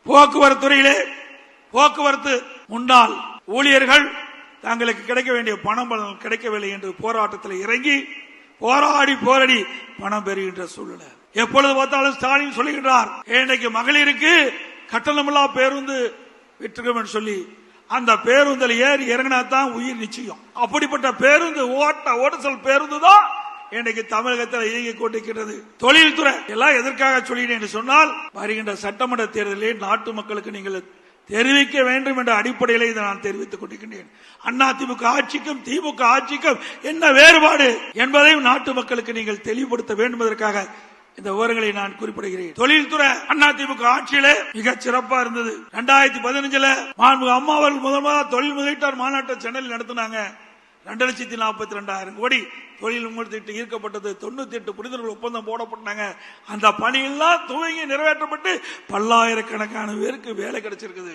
போக்குவரத்து துறையிலே போக்குவரத்து முன்னாள் ஊழியர்கள் தங்களுக்கு கிடைக்க வேண்டிய பணம் கிடைக்கவில்லை என்று போராட்டத்தில் இறங்கி போராடி பணம் பெறுகின்ற சூழ்நிலை. எப்பொழுது பார்த்தாலும் ஸ்டாலின் சொல்லுகின்றார், இன்றைக்கு மகளிருக்கு கட்டணமில்லா பேருந்து விட்டுருக்கோம் சொல்லி அந்த பேருந்தில் ஏறி இறங்கினா தான் உயிர் நிச்சயம். அப்படிப்பட்ட பேருந்து ஓட்டுதல் பேருந்து தான் இன்றைக்கு தமிழகத்தில் இயங்கிக் கொண்டிருக்கிறது. தொழில்துறை எல்லாம் எதற்காக சொல்லினேன் என்று சொன்னால், வருகின்ற சட்டமன்ற தேர்தலில் நாட்டு மக்களுக்கு நீங்கள் தெரிவிக்க வேண்டும் என்ற அடிப்படையில் இதை நான் தெரிவித்துக் கொண்டிருக்கின்றேன். அதிமுக ஆட்சிக்கும் திமுக ஆட்சிக்கும் என்ன வேறுபாடு என்பதையும் நாட்டு மக்களுக்கு நீங்கள் தெளிவுபடுத்த வேண்டும் என்பதற்காக இந்த விவரங்களை நான் குறிப்பிடுகிறேன். தொழில்துறை அதிமுக ஆட்சியில மிக சிறப்பா இருந்தது. 2015 அம்மா அவர்கள் முதல் தொழில் முதலீட்டாளர் மாநாட்டை சென்னையில் நடத்தினாங்க. 2,42,000 கோடி தொழில் முதலீட்டு ஈர்க்கப்பட்டது. 98 புரிந்துணர்வு ஒப்பந்தம் போடப்பட்டாங்க. அந்த பணியெல்லாம் துவங்கி நிறைவேற்றப்பட்டு பல்லாயிரக்கணக்கான பேருக்கு வேலை கிடைச்சிருக்குது.